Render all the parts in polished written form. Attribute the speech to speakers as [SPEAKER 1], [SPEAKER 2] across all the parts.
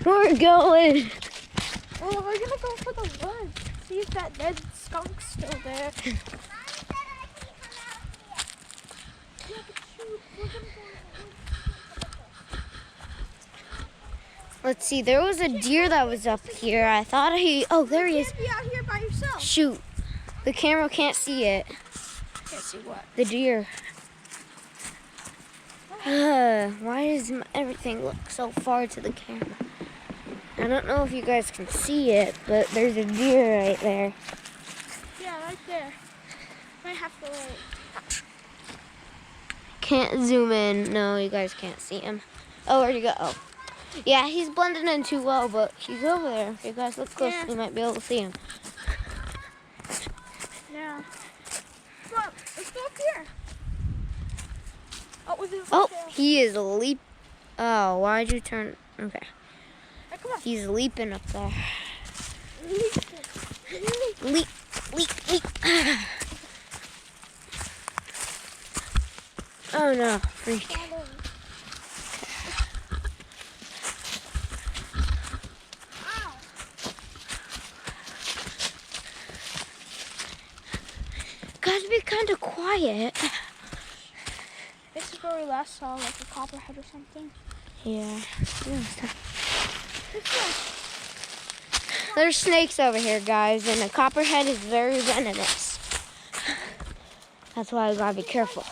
[SPEAKER 1] We're going.
[SPEAKER 2] Well, we're gonna go for the woods. See if that dead skunk's still there.
[SPEAKER 1] Let's see, there was a deer that was up here. I thought oh, there he is.
[SPEAKER 2] You can't be out here by yourself.
[SPEAKER 1] Shoot, the camera can't see it.
[SPEAKER 2] Can't see what?
[SPEAKER 1] The deer. Why does everything look so far to the camera? I don't know if you guys can see it, but there's a deer right there.
[SPEAKER 2] Yeah, right there. Might have to wait.
[SPEAKER 1] Can't zoom in. No, you guys can't see him. Oh, where'd he go? Oh. Yeah, he's blending in too well, but he's over there. If you guys look close, you might be able to see him.
[SPEAKER 2] Yeah. Come on, let's go up here.
[SPEAKER 1] Oh, he is leap. Oh, why'd you turn? Okay.
[SPEAKER 2] Hey, come on.
[SPEAKER 1] He's leaping up there.
[SPEAKER 2] Leap.
[SPEAKER 1] Leap, leap, leap. Oh no, freak. Gotta be kind of quiet.
[SPEAKER 2] This is where we last saw like a copperhead or something.
[SPEAKER 1] Yeah.
[SPEAKER 2] This way.
[SPEAKER 1] There's snakes over here, guys, and a copperhead is very venomous. That's why I gotta be careful.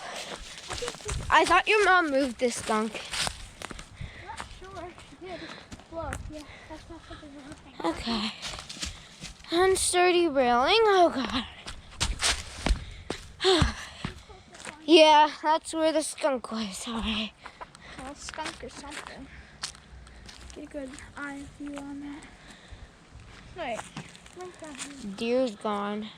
[SPEAKER 1] I thought your mom moved this skunk.
[SPEAKER 2] Not sure. She did. Look, yeah, that's not something we're looking at.
[SPEAKER 1] Okay. Unsturdy railing. Oh god. Yeah, that's where the skunk was. Alright.
[SPEAKER 2] Well, skunk or something. Get a good eye view on that. Wait. Right down here.
[SPEAKER 1] Deer's gone.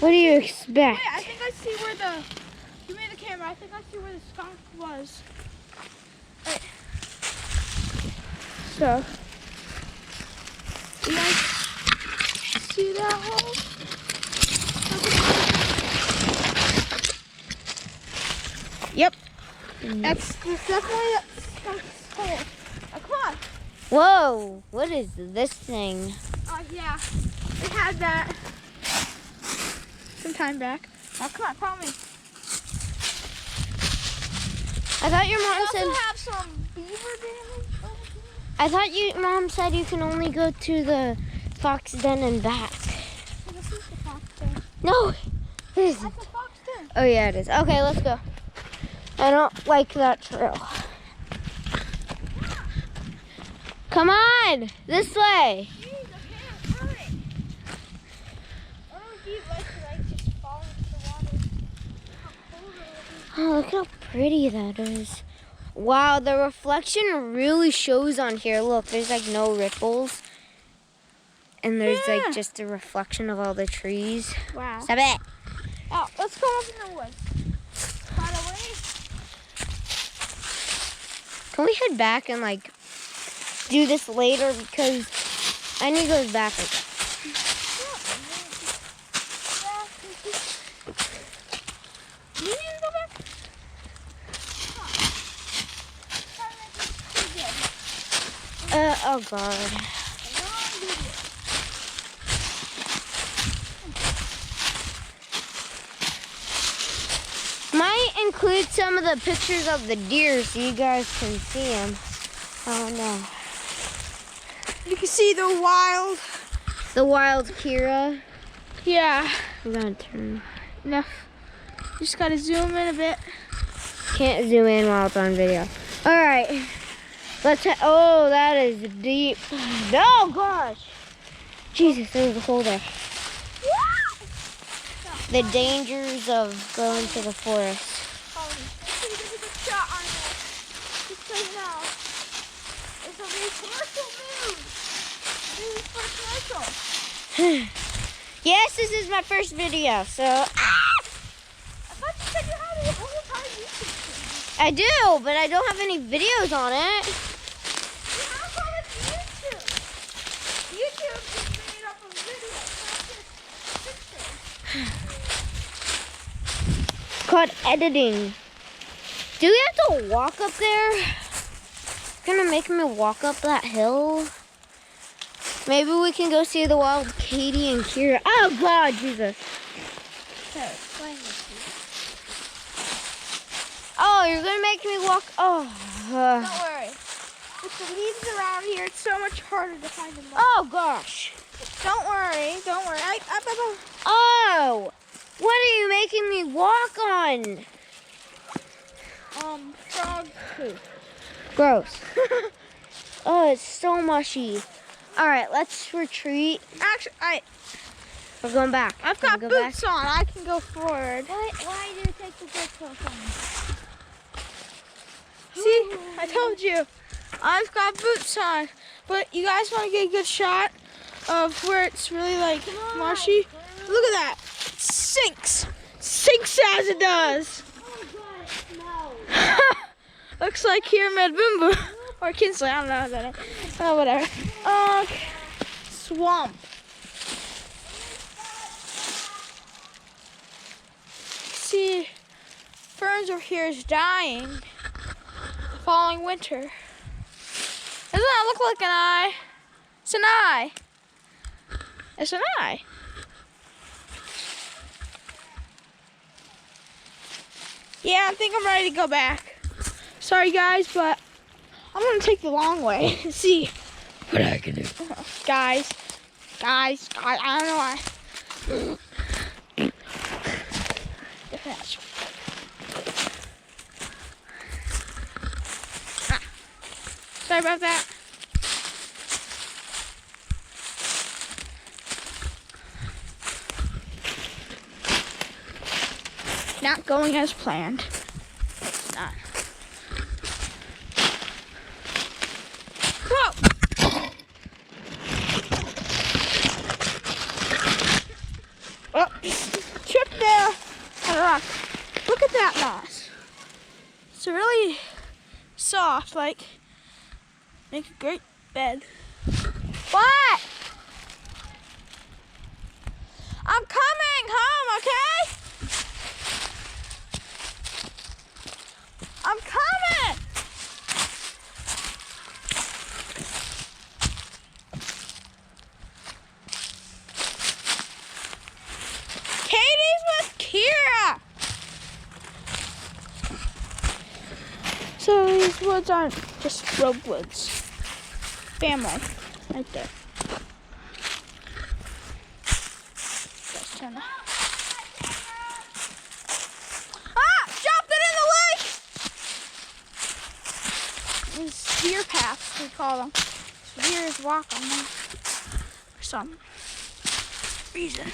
[SPEAKER 1] What do you expect?
[SPEAKER 2] Wait, I think I see where the... Give me the camera. I think I see where the skunk was. Wait. So... You guys see that hole?
[SPEAKER 1] Yep.
[SPEAKER 2] That's definitely that skunk's hole. Oh, come on.
[SPEAKER 1] Whoa, what is this thing?
[SPEAKER 2] Oh, yeah. We had that some time back. Now, come on, follow me.
[SPEAKER 1] I thought your mom
[SPEAKER 2] We
[SPEAKER 1] said...
[SPEAKER 2] also have some beaver damage over here.
[SPEAKER 1] I thought your mom said you can only go to the fox den and back.
[SPEAKER 2] So this is the fox den.
[SPEAKER 1] No, it isn't.
[SPEAKER 2] That's the fox den.
[SPEAKER 1] Oh yeah, it is. Okay, let's go. I don't like that trail. Come on, this way.
[SPEAKER 2] Jeez, okay, hurry. I don't know if you'd like to just fall into the water. How cold it will be.
[SPEAKER 1] Oh, look how pretty that is. Wow, the reflection really shows on here. Look, there's like no ripples. And there's
[SPEAKER 2] Yeah.
[SPEAKER 1] like just a reflection of all the trees.
[SPEAKER 2] Wow.
[SPEAKER 1] Stop it.
[SPEAKER 2] Oh, let's go up in the woods. By the way,
[SPEAKER 1] Can we head back and like do this later because I need to go back.
[SPEAKER 2] you need to go back?
[SPEAKER 1] Oh god. Might include some of the pictures of the deer so you guys can see them. Oh no.
[SPEAKER 2] You can see the wild.
[SPEAKER 1] The wild Kira.
[SPEAKER 2] Yeah.
[SPEAKER 1] I'm gonna turn.
[SPEAKER 2] Enough. Just gotta zoom in a bit.
[SPEAKER 1] Can't zoom in while it's on video. Alright. Oh, that is deep. Oh gosh. Jesus, there was a hole there. The dangers of going to the forest.
[SPEAKER 2] There's a good shot on this. Just so you know. It's a big commercial move. This is for commercial.
[SPEAKER 1] Yes, this is my first video, so.
[SPEAKER 2] I thought you said you had a whole entire YouTube channel.
[SPEAKER 1] I do, but I don't have any videos on it.
[SPEAKER 2] You have all this YouTube. YouTube is made up of videos, not just pictures.
[SPEAKER 1] Called editing. Do we have to walk up there? Gonna make me walk up that hill? Maybe we can go see the wild Katie and Kira. Oh God, Jesus. Oh, you're gonna make me walk. Oh.
[SPEAKER 2] Don't worry. With the leaves around here, it's so much harder to find them.
[SPEAKER 1] Oh gosh.
[SPEAKER 2] Don't worry.
[SPEAKER 1] Oh, what are you making me walk on?
[SPEAKER 2] Frog poop.
[SPEAKER 1] Gross. Oh, it's so mushy. All right, let's retreat.
[SPEAKER 2] Actually,
[SPEAKER 1] We're going back.
[SPEAKER 2] I've
[SPEAKER 1] Can
[SPEAKER 2] got
[SPEAKER 1] we go
[SPEAKER 2] boots on. I can go forward.
[SPEAKER 3] Why do you take the boots off?
[SPEAKER 2] See, I told you. I've got boots on. But you guys want to get a good shot of where it's really like marshy? Look at that. It sinks. Sinks as it does.
[SPEAKER 3] Oh God, no.
[SPEAKER 2] Looks like here Med Boomba. Or Kinsley, I don't know that. Oh, whatever. Okay. Swamp. See, ferns over here is dying. The following winter. Doesn't that look like an eye? It's an eye. It's an eye. Yeah, I think I'm ready to go back. Sorry guys, but I'm gonna take the long way and see what I can do. Guys, I don't know why. Sorry about that. Not going as planned. It's not. Whoa! Oh, tripped there on a rock. Look at that moss. It's really soft, like make a great bed. What? I'm coming home, okay? I'm coming! Katie's with Kira! So these woods aren't just rogue woods. Family, right there. Let's turn it. Dropped it in the lake! These deer paths, we call them. Deers walk on them for some reason.